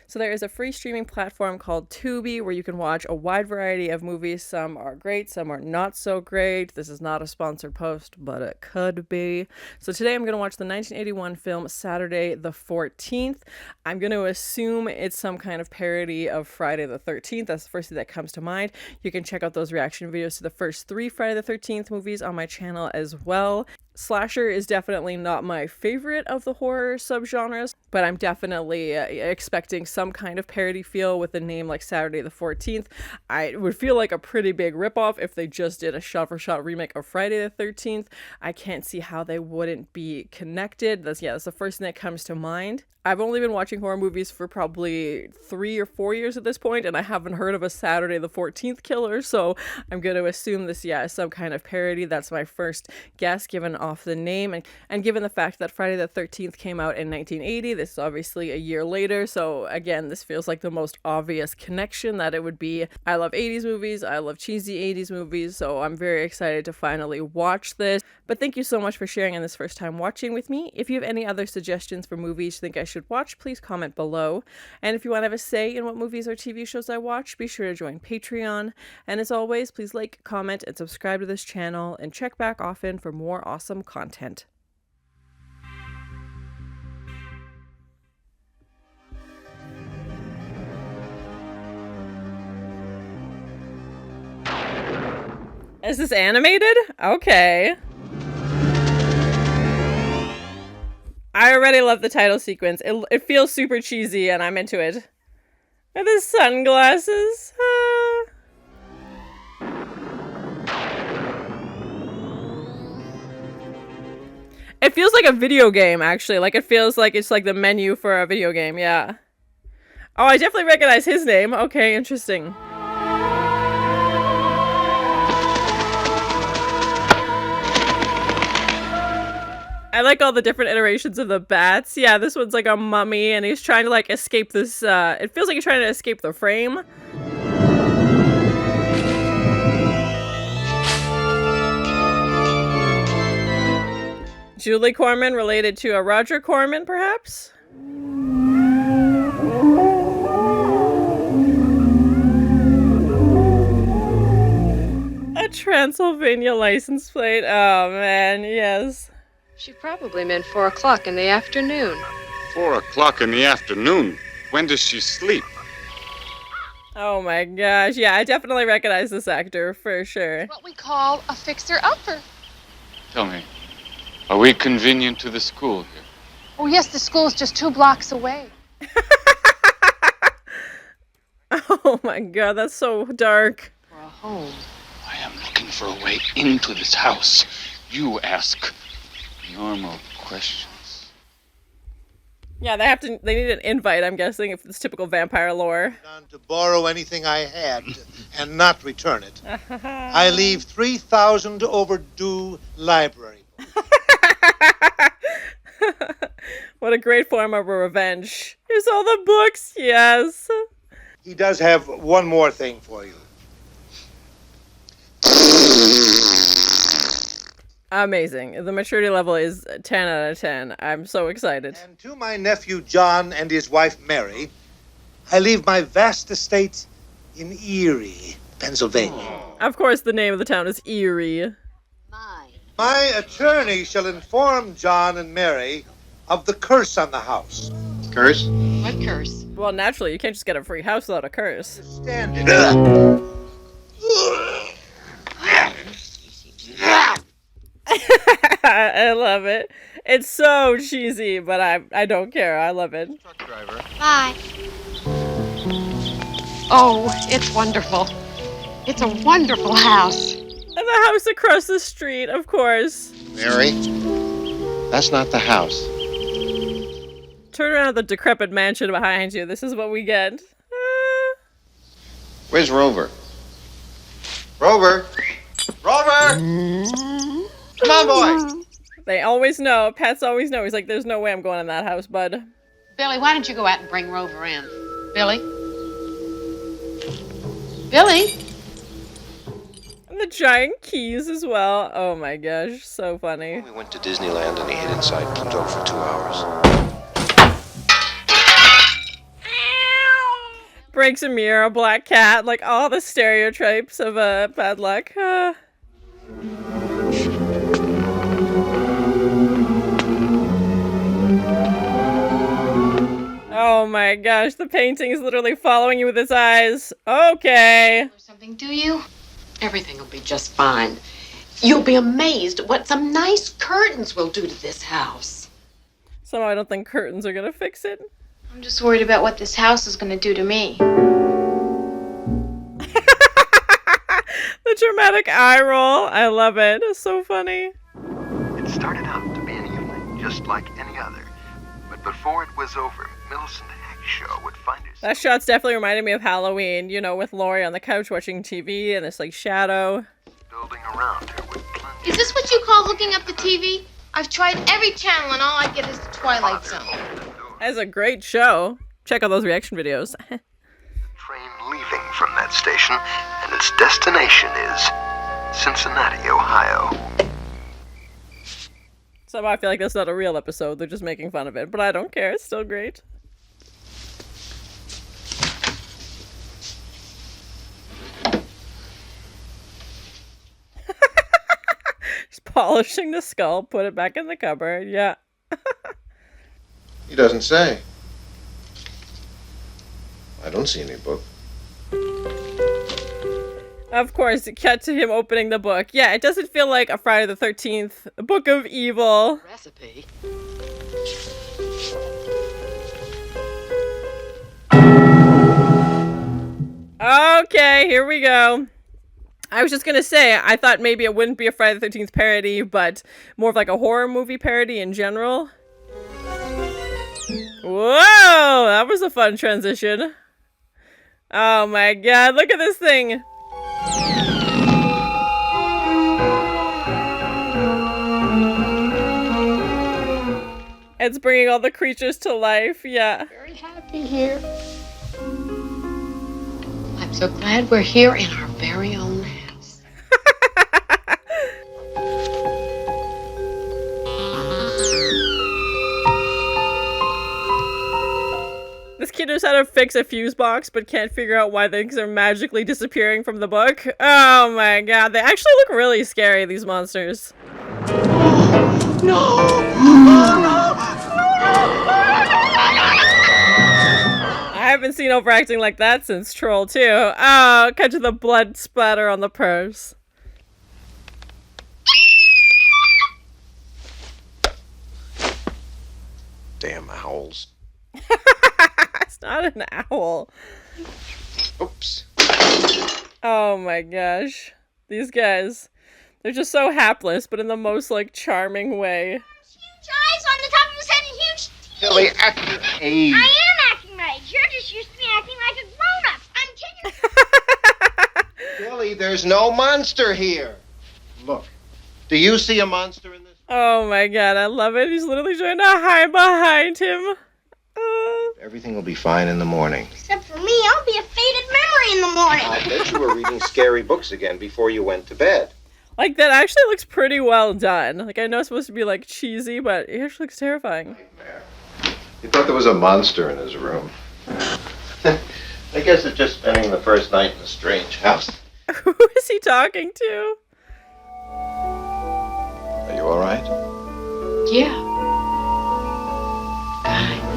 So there is a free streaming platform called Tubi where you can watch a wide variety of movies. Some are great, some are not so great. This is not a sponsored post, but it could be. So today I'm going to watch the 1981 film Saturday the 14th. I'm going to assume it's some kind of parody of Friday the 13th. That's the first thing that comes to mind. You can check out those reaction videos to the first 3 Friday the 13th movies on my channel as well. Slasher is definitely not my favorite of the horror subgenres, but I'm definitely expecting some kind of parody feel with a name like Saturday the 14th. I would feel like a pretty big ripoff if they just did a shot-for-shot remake of Friday the 13th. I can't see how they wouldn't be connected. That's the first thing that comes to mind. I've only been watching horror movies for probably 3 or 4 years at this point, and I haven't heard of a Saturday the 14th killer, so I'm going to assume this, is some kind of parody. That's my first guess, given off the name, and given the fact that Friday the 13th came out in 1980, this is obviously a year later, so again, this feels like the most obvious connection that it would be. I love 80s movies, I love cheesy 80s movies, so I'm very excited to finally watch this. But thank you so much for sharing in this first time watching with me. If you have any other suggestions for movies you think I should watch, please comment below. And if you want to have a say in what movies or TV shows I watch, be sure to join Patreon. And as always, please like, comment, and subscribe to this channel, and check back often for more awesome content. Is this animated? Okay. I already love the title sequence. It feels super cheesy and I'm into it. Are the sunglasses? It feels like a video game, actually. Like, it feels like it's like the menu for a video game, yeah. Oh, I definitely recognize his name. Okay, interesting. I like all the different iterations of the bats. Yeah, this one's like a mummy, and he's trying to, like, escape this, it feels like he's trying to escape the frame. Julie Corman related to a Roger Corman, perhaps? A Transylvania license plate. Oh, man, yes. She probably meant 4 o'clock in the afternoon. 4 o'clock in the afternoon? When does she sleep? Oh my gosh, yeah, I definitely recognize this actor, for sure. What we call a fixer-upper. Tell me, are we convenient to the school here? Oh yes, the school's just 2 blocks away. Oh my god, that's so dark. For a home. I am looking for a way into this house. You ask normal questions. Yeah, they need an invite, I'm guessing, if it's typical vampire lore. To borrow anything I had and not return it. I leave 3,000 overdue library books. What a great form of revenge. Here's all the books, yes. He does have one more thing for you. Amazing. The maturity level is 10 out of 10. I'm so excited. And to my nephew John and his wife Mary, I leave my vast estate in Erie, Pennsylvania. Of course, the name of the town is Erie. My attorney shall inform John and Mary of the curse on the house. Curse? What curse? Well, naturally, you can't just get a free house without a curse. Stand it. I love it. It's so cheesy, but I don't care. I love it. Truck driver. Bye. Oh, it's wonderful. It's a wonderful house. And the house across the street, of course. Mary, that's not the house. Turn around at the decrepit mansion behind you. This is what we get. Where's Rover? Rover! Rover! Come on, boy! They always know. Pets always know. He's like, there's no way I'm going in that house, bud. Billy, why don't you go out and bring Rover in? Billy? Billy? And the giant keys as well. Oh my gosh, so funny. We went to Disneyland and he hid inside Pluto for 2 hours. Breaks a mirror, a black cat, like all the stereotypes of bad luck. Oh my gosh, the painting is literally following you with its eyes. Okay. Or something, do you? Everything will be just fine. You'll be amazed at what some nice curtains will do to this house. Somehow I don't think curtains are gonna fix it. I'm just worried about what this house is going to do to me. The dramatic eye roll. I love it. It's so funny. It started out to be an evening just like any other. But before it was over, Millicent Hackshaw would find herself... That shot's definitely reminded me of Halloween, you know, with Laurie on the couch watching TV and this, like, shadow. ...building around her with plenty... Is this what you call hooking up the TV? I've tried every channel and all I get is the Twilight Zone. That's a great show. Check out those reaction videos. The train leaving from that station, and its destination is Cincinnati, Ohio. Somehow I feel like that's not a real episode. They're just making fun of it. But I don't care. It's still great. Just polishing the skull. Put it back in the cupboard. Yeah. He doesn't say. I don't see any book. Of course, it cut to him opening the book. Yeah, it doesn't feel like a Friday the 13th Book of Evil. Recipe. Okay, here we go. I was just gonna say, I thought maybe it wouldn't be a Friday the 13th parody, but more of like a horror movie parody in general. Whoa, that was a fun transition. Oh my god, look at this thing. It's bringing all the creatures to life, yeah. Very happy here. I'm so glad we're here in our very own house. This kid knows how to fix a fuse box, but can't figure out why things are magically disappearing from the book. Oh my god, they actually look really scary, these monsters. I haven't seen overacting like that since Troll 2. Oh, cut to the blood splatter on the purse. Damn owls. It's not an owl. Oops. Oh my gosh. These guys, they're just so hapless, but in the most, like, charming way. Huge eyes on the top of his head and huge teeth. Billy, act your age. I am acting my age. You're just used to me acting like a grown-up. I'm 10 years... Billy, there's no monster here. Look, do you see a monster in this? Oh my god, I love it. He's literally trying to hide behind him. Everything will be fine in the morning. Except for me, I'll be a faded memory in the morning. I bet you were reading scary books again before you went to bed. Like, that actually looks pretty well done. Like, I know it's supposed to be, like, cheesy, but it actually looks terrifying. Nightmare. He thought there was a monster in his room. I guess it's just spending the first night in a strange house. Who is he talking to? Are you all right? Yeah. Fine.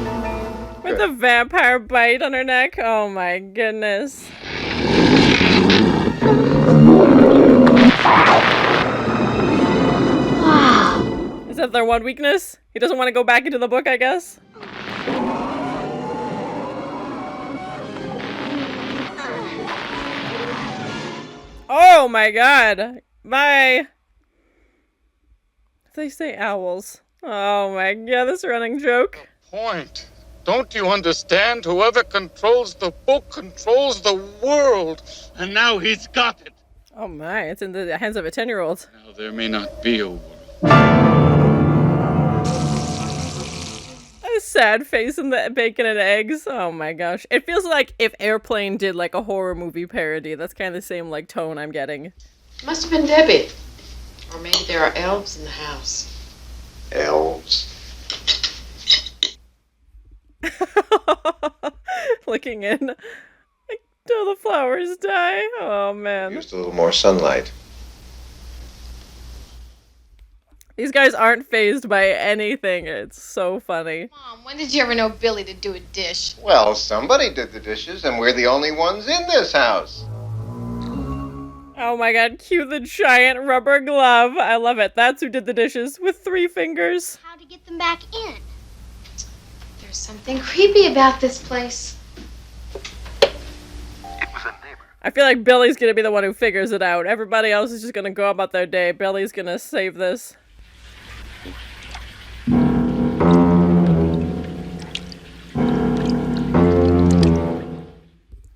With the vampire bite on her neck? Oh my goodness. Is that their one weakness? He doesn't want to go back into the book, I guess? Oh my god. Bye. They say owls. Oh my god, this running joke. Point. Don't you understand? Whoever controls the book controls the world. And now he's got it. Oh my, it's in the hands of a 10-year-old. Now there may not be a world. A sad face in the bacon and eggs. Oh my gosh. It feels like if Airplane did like a horror movie parody. That's kind of the same like tone I'm getting. Must have been Debbie. Or maybe there are elves in the house. Elves. Looking in. Till the flowers die. Oh, man. Used a little more sunlight. These guys aren't fazed by anything. It's so funny. Mom, when did you ever know Billy to do a dish? Well, somebody did the dishes, and we're the only ones in this house. Oh my god, cue the giant rubber glove. I love it. That's who did the dishes with 3 fingers. How to get them back in? There's something creepy about this place. It was a neighbor. I feel like Billy's gonna be the one who figures it out. Everybody else is just gonna go about their day. Billy's gonna save this.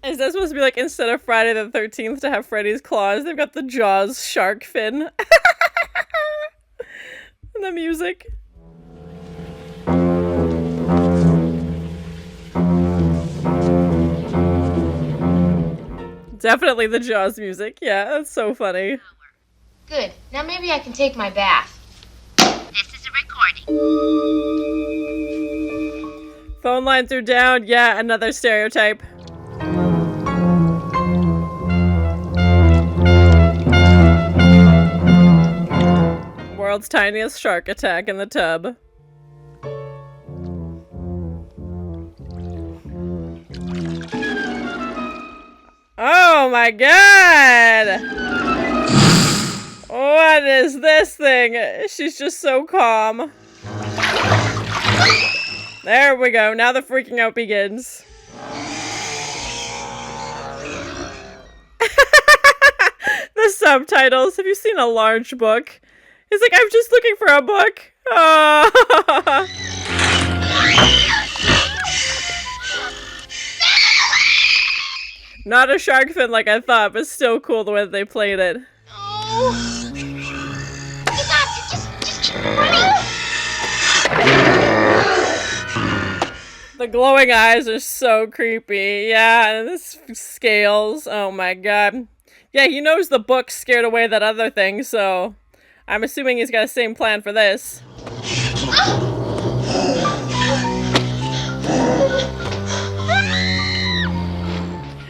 Is that supposed to be like, instead of Friday the 13th to have Freddy's claws, they've got the Jaws shark fin? And the music. Definitely the Jaws music. Yeah, that's so funny. Good. Now maybe I can take my bath. This is a recording. Phone lines are down. Yeah, another stereotype. World's tiniest shark attack in the tub. Oh my god! What is this thing? She's just so calm. There we go. Now the freaking out begins. The subtitles. Have you seen a large book? He's like, I'm just looking for a book. Oh. Not a shark fin like I thought, but still cool the way that they played it. Oh. Just The glowing eyes are so creepy. Yeah, and this scales. Oh my god. Yeah, he knows the book scared away that other thing, so I'm assuming he's got the same plan for this.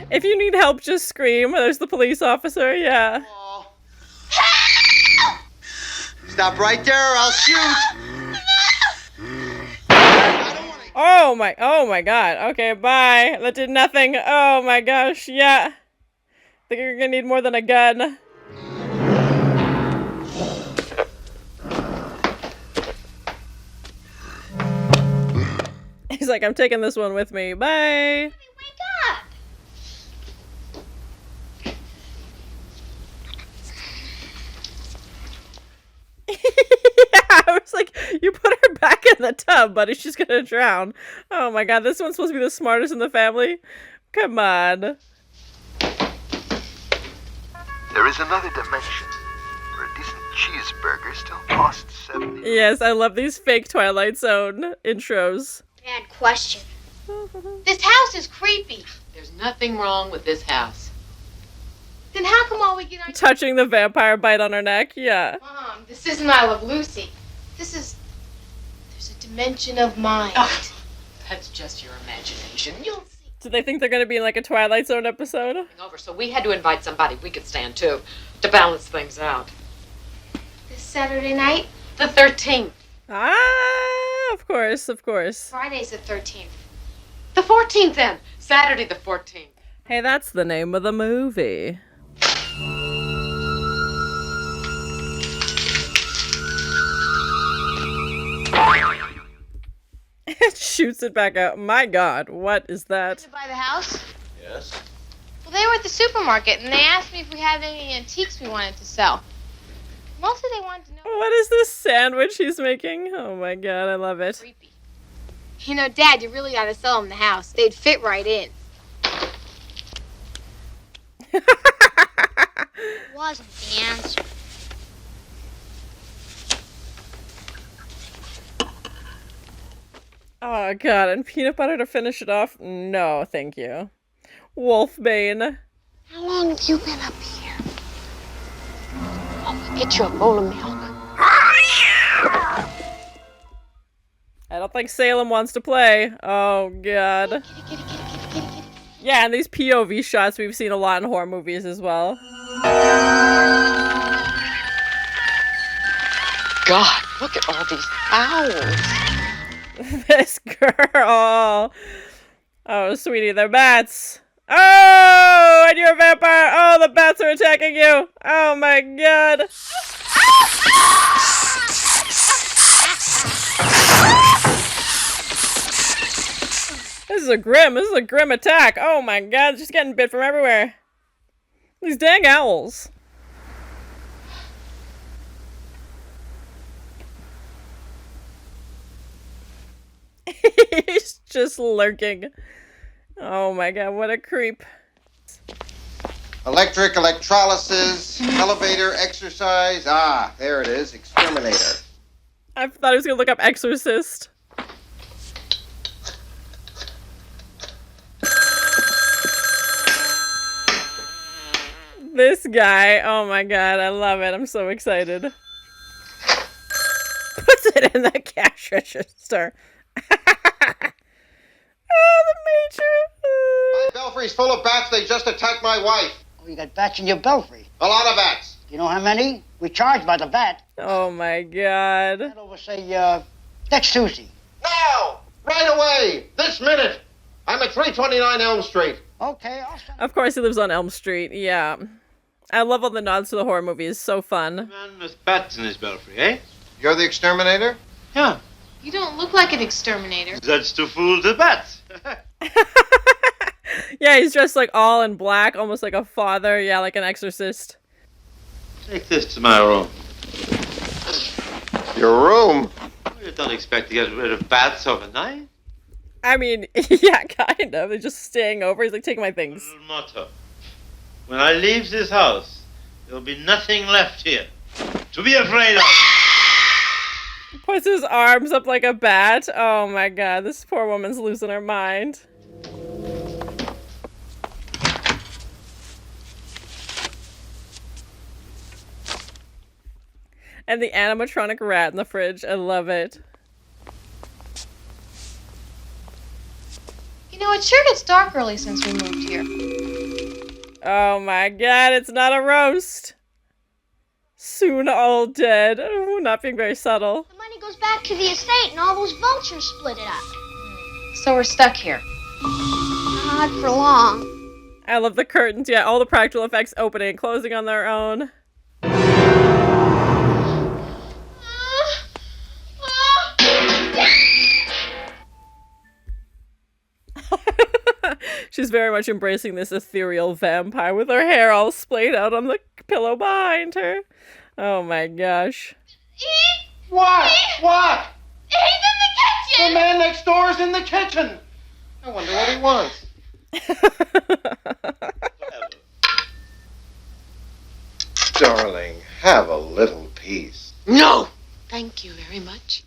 If you need help, just scream. There's the police officer, yeah. Stop right there or I'll shoot! Oh my god. Okay, bye. That did nothing. Oh my gosh, yeah. Think you're gonna need more than a gun. He's like, I'm taking this one with me. Bye. wake up. Yeah, I was like, you put her back in the tub, buddy. She's gonna drown. Oh my god, this one's supposed to be the smartest in the family? Come on. There is another dimension where a decent cheeseburger still costs 70. Yes, I love these fake Twilight Zone intros. Bad question. This house is creepy. There's nothing wrong with this house. Then how come all we get on... Touching the vampire bite on her neck, yeah. Mom, this isn't I Love Lucy. This is... There's a dimension of mind. Oh, that's just your imagination. You'll see. Do they think they're gonna be in like a Twilight Zone episode? Over, so we had to invite somebody we could stand too, to balance things out. This Saturday night? The 13th. Ah, of course, of course. Friday's the 13th. The 14th then. Saturday the 14th. Hey, that's the name of the movie. It shoots it back out. My god, what is that? To buy the house? Yes? Well, they were at the supermarket, and they asked me if we had any antiques we wanted to sell. Mostly they wanted to know... What is this sandwich he's making? Oh my god, I love it. Creepy. You know, Dad, you really ought to sell them the house. They'd fit right in. Wasn't the answer. Oh god, and peanut butter to finish it off? No, thank you. Wolfbane. How long have you been up here? I'll get you a bowl of milk. I don't think Salem wants to play. Oh god. Kitty, kitty, kitty, kitty, kitty, kitty. Yeah, and these POV shots we've seen a lot in horror movies as well. God, look at all these owls. This girl. Oh, sweetie, they're bats. Oh, and you're a vampire. Oh, the bats are attacking you. Oh my god. This is a grim attack. Oh my god, just getting bit from everywhere. These dang owls. He's just lurking. Oh my god, what a creep. Electric, electrolysis, elevator, exercise. Ah, there it is. Exterminator. I thought he was gonna look up exorcist. This guy, oh my god, I love it. I'm so excited. Puts it in the cash register. Oh, the major. My belfry's full of bats. They just attacked my wife. Oh, you got bats in your belfry. A lot of bats. You know how many? We charge by the bat. Oh my god. Head over, say, that's Susie. Now! Right away! This minute! I'm at 329 Elm Street. Okay, I'll send. Of course he lives on Elm Street, yeah. I love all the nods to the horror movies, so fun. Man with bats in his belfry, eh? You're the exterminator? Yeah. You don't look like an exterminator. That's to fool the bats. Yeah, he's dressed like all in black, almost like a father, yeah, like an exorcist. Take this to my room. Your room? You don't expect to get rid of bats overnight. I mean, yeah, kind of. They're just staying over. He's like, take my things. Little motto. When I leave this house, there'll be nothing left here to be afraid of. Puts his arms up like a bat. Oh my god, this poor woman's losing her mind. And the animatronic rat in the fridge. I love it. You know, it sure gets dark early since we moved here. Oh my god, it's not a roast. Soon all dead. Ooh, not being very subtle. The money goes back to the estate and all those vultures split it up. So we're stuck here. Not for long. I love the curtains. Yeah, all the practical effects opening and closing on their own. She's very much embracing this ethereal vampire with her hair all splayed out on the pillow behind her. Oh my gosh. What? What? He's in the kitchen! The man next door is in the kitchen. I wonder what he wants. Darling, have a little peace. No! Thank you very much.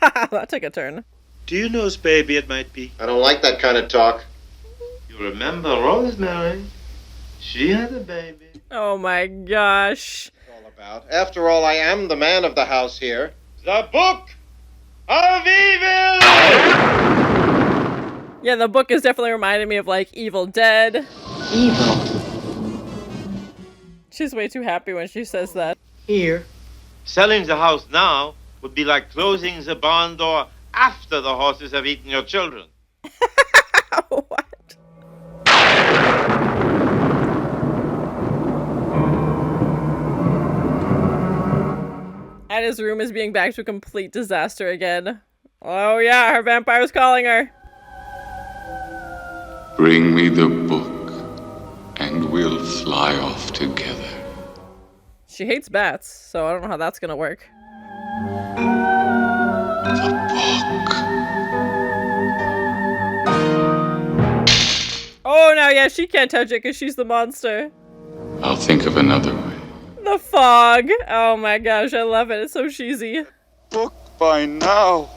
That took a turn. Do you know whose baby it might be? I don't like that kind of talk. You remember Rosemary? She had a baby. Oh my gosh. All about. After all, I am the man of the house here. The Book of Evil! Yeah, the book is definitely reminding me of like Evil Dead. Evil. She's way too happy when she says that. Here. Selling the house now would be like closing the barn door after the horses have eaten your children. What? And his room is being back to a complete disaster again. Oh yeah, her vampire's calling her. Bring me the book, and we'll fly off together. She hates bats, so I don't know how that's gonna work. The book. Oh no, yeah, she can't touch it because she's the monster. I'll think of another way. The fog. Oh my gosh, I love it. It's so cheesy. Book by now.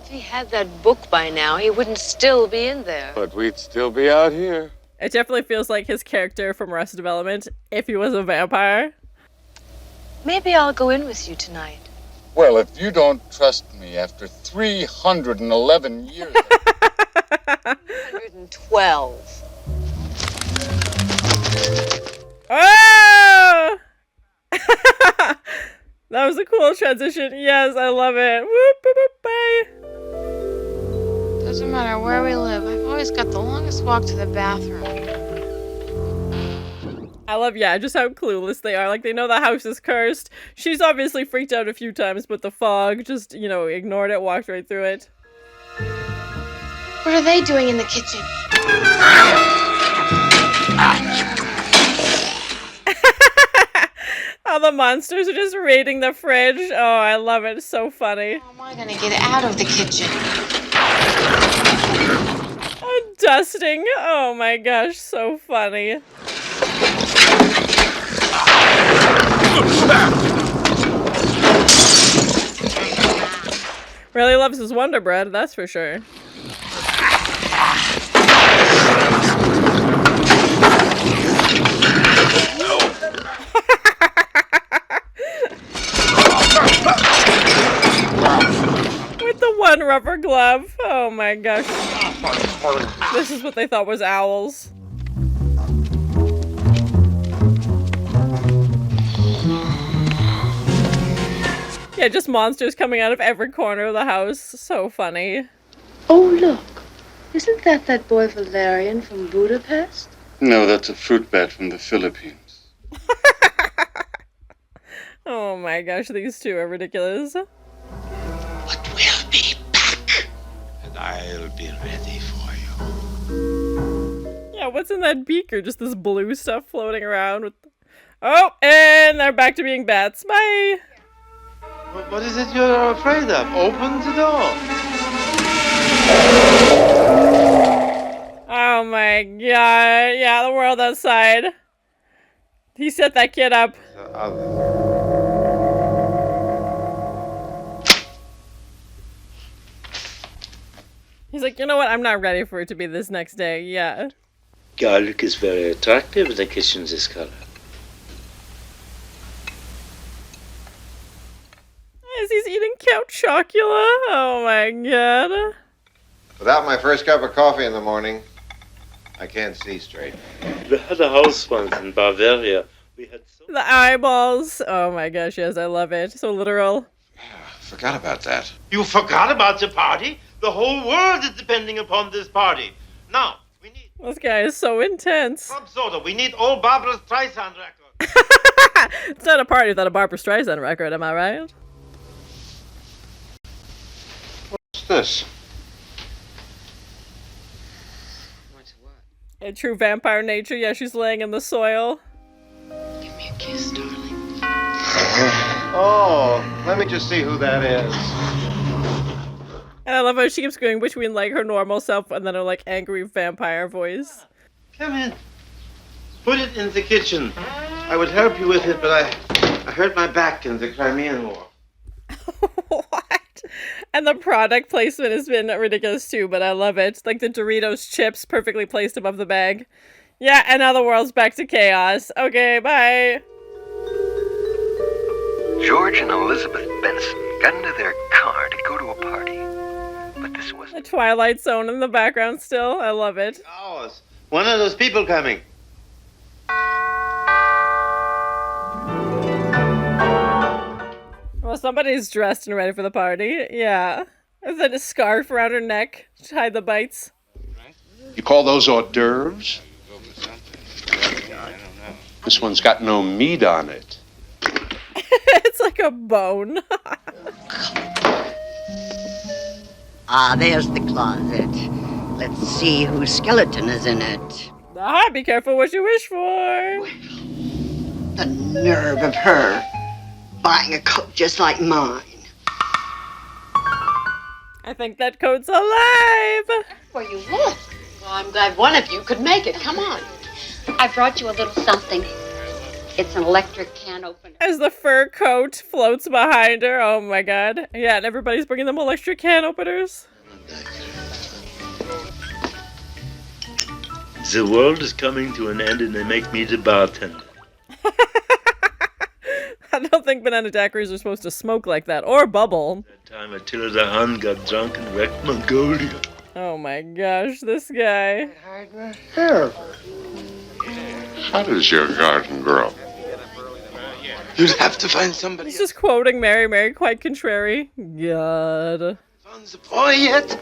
If he had that book by now, he wouldn't still be in there. But we'd still be out here. It definitely feels like his character from Arrested Development if he was a vampire. Maybe I'll go in with you tonight. Well, if you don't trust me after 311 years... 112. That was a cool transition. Yes, I love it. Whoop, boop, boop, bye. Doesn't matter where we live, I've always got the longest walk to the bathroom. I love, yeah, just how clueless they are. Like, they know the house is cursed. She's obviously freaked out a few times, but the fog just, you know, ignored it, walked right through it. What are they doing in the kitchen? All the monsters are just raiding the fridge. Oh, I love it. It's so funny. How am I gonna get out of the kitchen? Oh, dusting. Oh my gosh, so funny. Really loves his Wonder Bread, that's for sure. With the one rubber glove. Oh my gosh. This is what they thought was owls. Yeah, just monsters coming out of every corner of the house. So funny. Oh, look. Isn't that boy Valerian from Budapest? No, that's a fruit bat from the Philippines. Oh my gosh, these two are ridiculous. And I'll be ready for you. Yeah, what's in that beaker? Just this blue stuff floating around with... Oh, and they're back to being bats. Bye! What is it you're afraid of? Open the door. Oh my god. Yeah, the world outside. He set that kid up. He's like, you know what? I'm not ready for it to be this next day. Yeah. Garlic is very attractive in the kitchen this color. As he's eating Count Chocula. Oh my god. Without my first cup of coffee in the morning, I can't see straight. We had a house once in Bavaria. We had The eyeballs. Oh my gosh, yes, I love it. So literal. Forgot about that. You forgot about the party? The whole world is depending upon this party. Now, we need... This guy is so intense. Some sort of. We need old Barbara Streisand record. It's not a party without a Barbara Streisand record, am I right? What's this? A true vampire nature. Yeah, she's laying in the soil. Give me a kiss, darling. Oh, let me just see who that is. And I love how she keeps going between like her normal self and then her like angry vampire voice. Come in. Put it in the kitchen. I would help you with it, but I hurt my back in the Crimean War. What? And the product placement has been ridiculous too, but I love it. Like the Doritos chips perfectly placed above the bag. Yeah, and now the world's back to chaos. Okay, bye. George and Elizabeth Benson got into their car to go to a party. But this was The Twilight Zone in the background still. I love it. Ours. One of those people coming. Well, somebody's dressed and ready for the party. Yeah. Is that a scarf around her neck to hide the bites? You call those hors d'oeuvres? This one's got no meat on it. It's like a bone. Ah, there's the closet. Let's see whose skeleton is in it. Ah, be careful what you wish for. The nerve of her buying a coat just like mine. I think that coat's alive. Where you look. Well, I'm glad one of you could make it. Come on. I brought you a little something. It's an electric can opener. As the fur coat floats behind her. Oh my god. Yeah, and everybody's bringing them electric can openers. The world is coming to an end and they make me the bartender. I don't think banana daiquiris are supposed to smoke like that. Or bubble. That time Attila the Hun got drunk and wrecked Mongolia. Oh my gosh, this guy. How does your garden grow? You'd have to find somebody He's just quoting Mary, Mary, quite contrary. God. Found the boy yet?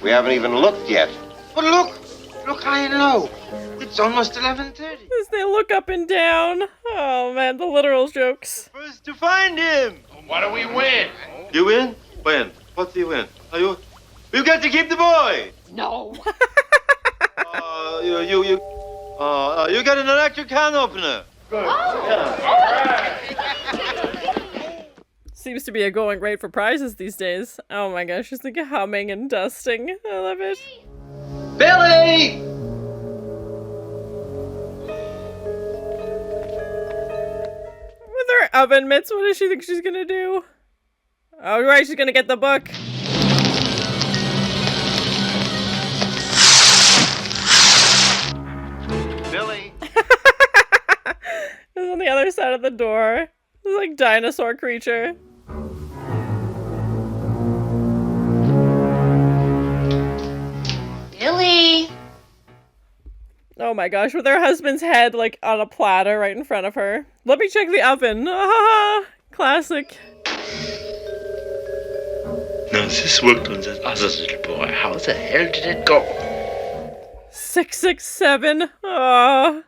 We haven't even looked yet. But look high and low. It's almost 11:30. As they look up and down. Oh man, the literal jokes. First to find him. What do we win? You win? When? What do you win? We've got to keep the boy. No. You got an electric can opener. Good. Seems to be a going rate for prizes these days. Oh my gosh, just like humming and dusting. I love it. Billy! With her oven mitts, what does she think she's gonna do? Oh right, she's gonna get the book. Billy! It's on the other side of the door. This like dinosaur creature. Billy! Oh my gosh, with her husband's head like on a platter right in front of her. Let me check the oven. Ah, classic. Now this worked on that other little boy. How the hell did it go? 667. Oh,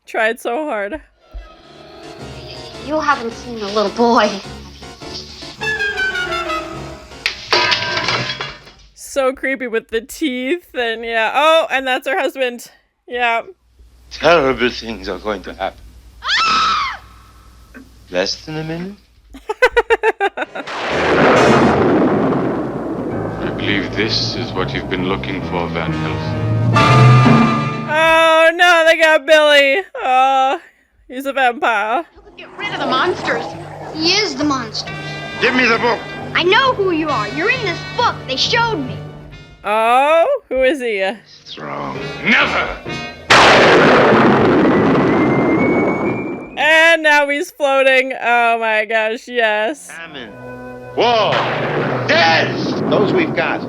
tried so hard. You haven't seen the little boy. So creepy with the teeth and yeah. Oh, and that's her husband. Yeah. Terrible things are going to happen. Less than a minute? I believe this is what you've been looking for, Van Helsing. Oh no, they got Billy. Oh, he's a vampire. Get rid of the monsters. He is the monster. Give me the book. I know who you are. You're in this book. They showed me. Oh, who is he? It's wrong. Never! And now he's floating. Oh my gosh, yes. Famine. War. Death. Those we've got.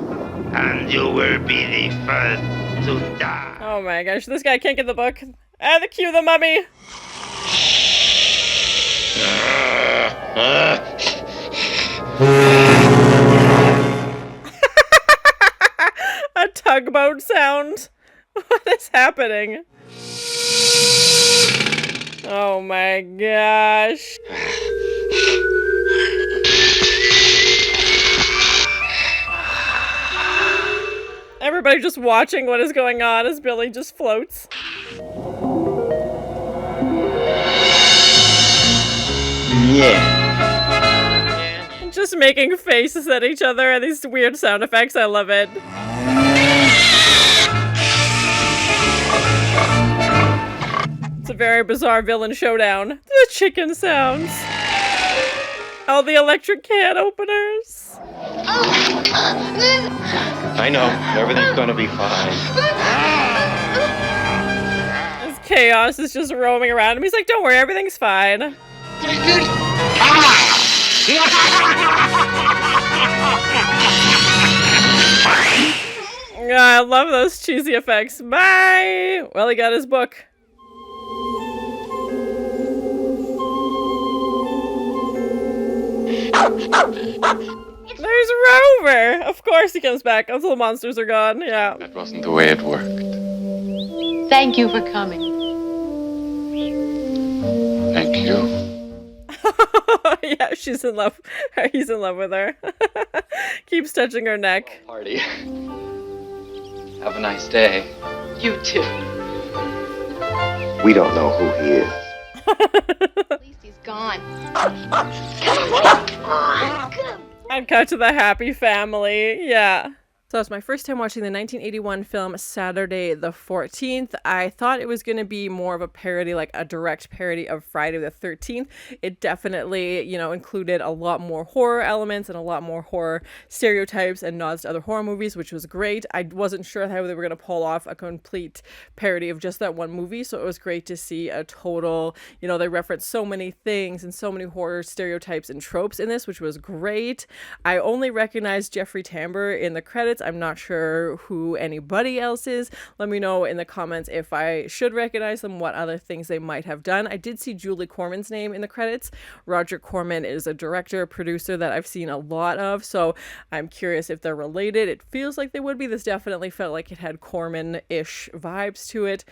And you will be the first to die. Oh my gosh, this guy can't get the book. And the cue the mummy. A tugboat sound. What is happening? Oh my gosh. Everybody just watching what is going on as Billy just floats. Yeah. Just making faces at each other and these weird sound effects. I love it. It's a very bizarre villain showdown. The chicken sounds. All the electric can openers. I know. Everything's gonna be fine. This chaos is just roaming around him. He's like, don't worry, everything's fine. I love those cheesy effects. Bye! Well, he got his book. There's Rover! Of course he comes back until the monsters are gone. Yeah. That wasn't the way it worked. Thank you for coming. Thank you. Yeah, she's in love. He's in love with her. Keeps touching her neck. Party. Have a nice day. You too. We don't know who he is. At least he's gone. And cut to the happy family. Yeah. So it's my first time watching the 1981 film Saturday the 14th. I thought it was going to be more of a parody, like a direct parody of Friday the 13th. It definitely, you know, included a lot more horror elements and a lot more horror stereotypes and nods to other horror movies, which was great. I wasn't sure how they were going to pull off a complete parody of just that one movie, so it was great to see a total, you know, they referenced so many things and so many horror stereotypes and tropes in this, which was great. I only recognized Jeffrey Tambor in the credits. credits. I'm not sure who anybody else is. Let me know in the comments if I should recognize them, what other things they might have done. I did see Julie Corman's name in the credits. Roger Corman is a director, producer that I've seen a lot of, so I'm curious if they're related. It feels like they would be. This definitely felt like it had Corman-ish vibes to it.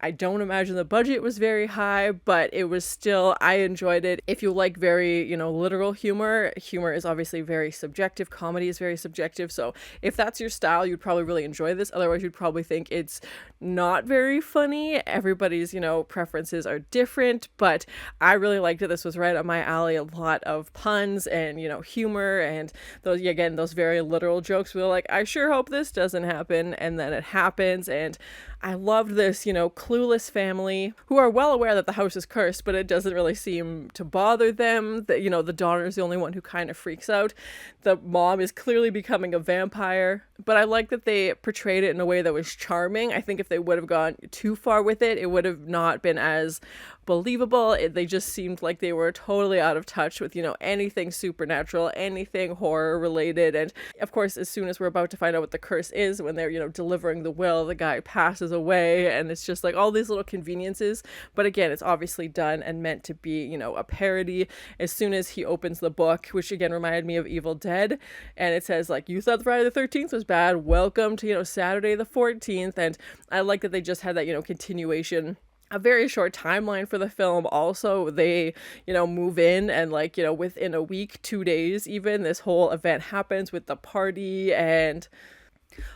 I don't imagine the budget was very high, but it was still, I enjoyed it. If you like very, literal humor is obviously very subjective. Comedy is very subjective. So if that's your style, you'd probably really enjoy this. Otherwise, you'd probably think it's not very funny. Everybody's, preferences are different, but I really liked it. This was right up my alley. A lot of puns and, humor and those very literal jokes. We were like, I sure hope this doesn't happen. And then it happens. And I loved this, clueless family who are well aware that the house is cursed, but it doesn't really seem to bother them. The daughter is the only one who kind of freaks out. The mom is clearly becoming a vampire, but I like that they portrayed it in a way that was charming. I think if they would have gone too far with it, it would have not been as believable. They just seemed like they were totally out of touch with, anything supernatural, anything horror related. And of course, as soon as we're about to find out what the curse is, when they're, delivering the will, the guy passes away, and it's just like all these little conveniences. But again, it's obviously done and meant to be, a parody. As soon as he opens the book, which again reminded me of Evil Dead, and it says like, you thought Friday the 13th was bad, welcome to, Saturday the 14th. And I like that they just had that, continuation, a very short timeline for the film. Also, they, move in and within a week, 2 days even, this whole event happens with the party, and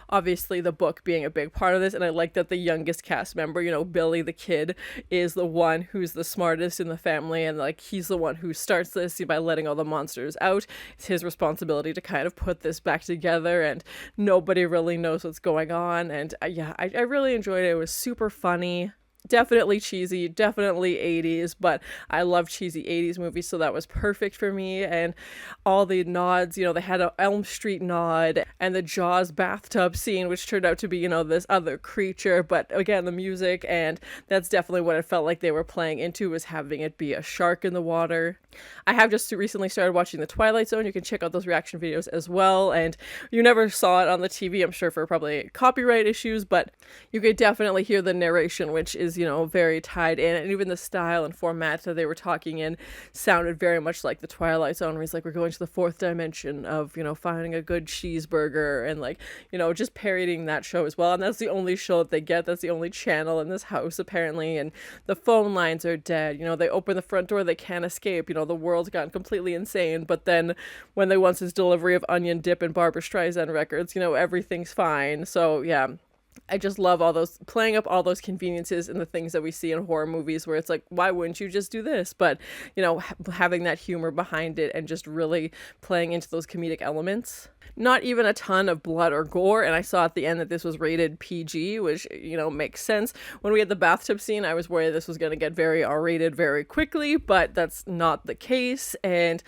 obviously the book being a big part of this. And I like that the youngest cast member, Billy the kid, is the one who's the smartest in the family, and he's the one who starts this by letting all the monsters out. It's his responsibility to kind of put this back together, and nobody really knows what's going on. And I really enjoyed it. It was super funny. Definitely cheesy, definitely 80s, but I love cheesy 80s movies, so that was perfect for me. And all the nods, they had an Elm Street nod, and the Jaws bathtub scene, which turned out to be, this other creature. But again, the music, and that's definitely what it felt like they were playing into, was having it be a shark in the water. I have just recently started watching The Twilight Zone. You can check out those reaction videos as well. And you never saw it on the TV, I'm sure, for probably copyright issues, but you could definitely hear the narration, which is, very tied in. And even the style and format that they were talking in sounded very much like The Twilight Zone, where he's like, we're going to the fourth dimension of, finding a good cheeseburger, and just parodying that show as well. And that's the only show that they get. That's the only channel in this house, apparently. And the phone lines are dead. They open the front door, they can't escape. The world's gotten completely insane. But then when they want his delivery of onion dip and Barbra Streisand records, everything's fine. So yeah, I just love all those, playing up all those conveniences and the things that we see in horror movies where it's like, why wouldn't you just do this? But, having that humor behind it and just really playing into those comedic elements. Not even a ton of blood or gore, and I saw at the end that this was rated PG, which, makes sense. When we had the bathtub scene, I was worried this was going to get very R-rated very quickly, but that's not the case. And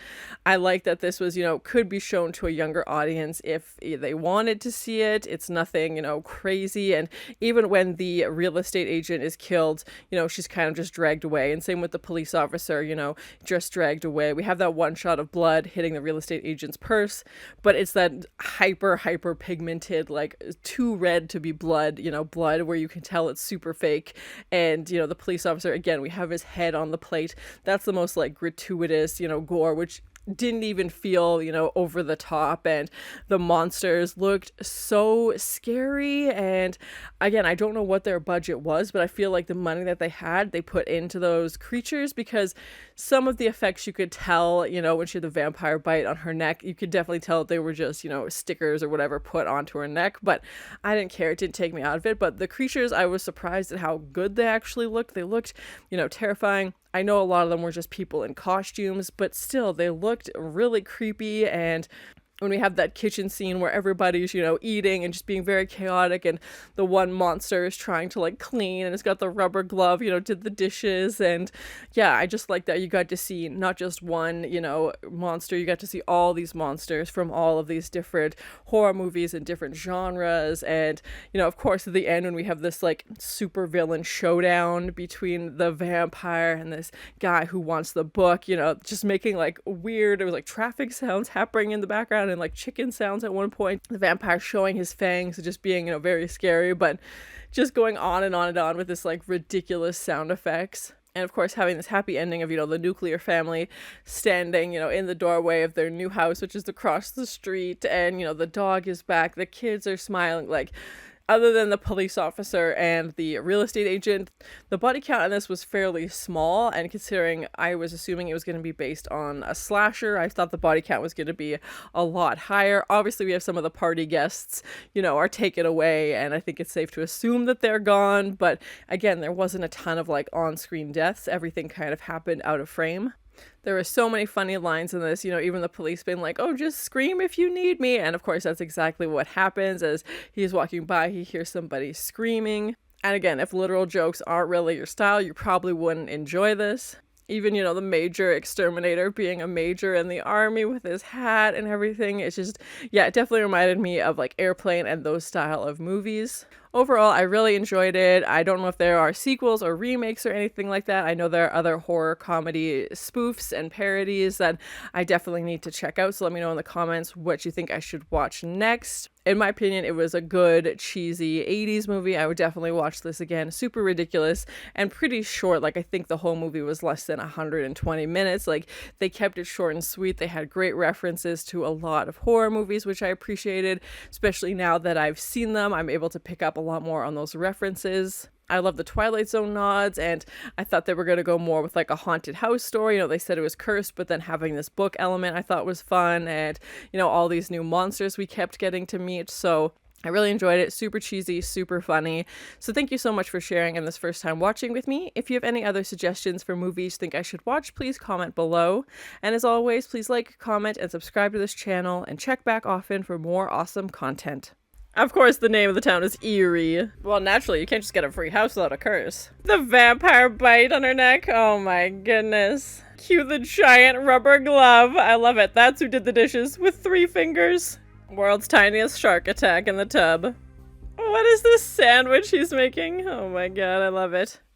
I like that this was, could be shown to a younger audience if they wanted to see it. It's nothing, crazy. And even when the real estate agent is killed, she's kind of just dragged away. And same with the police officer, just dragged away. We have that one shot of blood hitting the real estate agent's purse, but it's that hyper pigmented, too red to be blood, blood where you can tell it's super fake. And, the police officer, again, we have his head on the plate. That's the most gratuitous, gore, which didn't even feel, over the top. And the monsters looked so scary. And again, I don't know what their budget was, but I feel like the money that they had, they put into those creatures, because some of the effects you could tell, when she had the vampire bite on her neck, you could definitely tell they were just, stickers or whatever put onto her neck. But I didn't care. It didn't take me out of it. But the creatures, I was surprised at how good they actually looked. They looked, terrifying. I know a lot of them were just people in costumes, but still, they looked really creepy. And when we have that kitchen scene where everybody's, eating and just being very chaotic, and the one monster is trying to clean, and it's got the rubber glove, did the dishes. And yeah, I just like that you got to see not just one, monster, you got to see all these monsters from all of these different horror movies and different genres. And, of course, at the end, when we have this super villain showdown between the vampire and this guy who wants the book, just making weird, it was traffic sounds happening in the background. brought in like chicken sounds at one point. The vampire showing his fangs and just being, very very scary, but just going on and on and on with this like ridiculous sound effects. And of course, having this happy ending of, the nuclear family standing, in the doorway of their new house, which is across the street. And, the dog is back. The kids are smiling. Like, other than the police officer and the real estate agent, the body count on this was fairly small. And considering I was assuming it was going to be based on a slasher, I thought the body count was going to be a lot higher. Obviously, we have some of the party guests, are taken away. And I think it's safe to assume that they're gone. But again, there wasn't a ton of like on-screen deaths. Everything kind of happened out of frame. There were so many funny lines in this, even the police being like, oh, just scream if you need me. And of course, that's exactly what happens. As he's walking by, he hears somebody screaming. And again, if literal jokes aren't really your style, you probably wouldn't enjoy this. Even, the major exterminator being a major in the army with his hat and everything. It's just, yeah, it definitely reminded me of like Airplane and those style of movies. Overall, I really enjoyed it. I don't know if there are sequels or remakes or anything like that. I know there are other horror comedy spoofs and parodies that I definitely need to check out. So let me know in the comments what you think I should watch next. In my opinion, it was a good, cheesy 80s movie. I would definitely watch this again. Super ridiculous and pretty short. Like, I think the whole movie was less than 120 minutes. Like, they kept it short and sweet. They had great references to a lot of horror movies, which I appreciated, especially now that I've seen them. I'm able to pick up a lot more on those references. I love the Twilight Zone nods, and I thought they were going to go more with like a haunted house story. They said it was cursed, but then having this book element I thought was fun, and all these new monsters we kept getting to meet. So I really enjoyed it. Super cheesy, super funny. So thank you so much for sharing and this first time watching with me. If you have any other suggestions for movies you think I should watch, please comment below. And as always, please like, comment, and subscribe to this channel, and check back often for more awesome content. Of course, the name of the town is Erie. Well, naturally, you can't just get a free house without a curse. The vampire bite on her neck. Oh my goodness. Cue the giant rubber glove. I love it. That's who did the dishes with 3 fingers. World's tiniest shark attack in the tub. What is this sandwich he's making? Oh my god, I love it.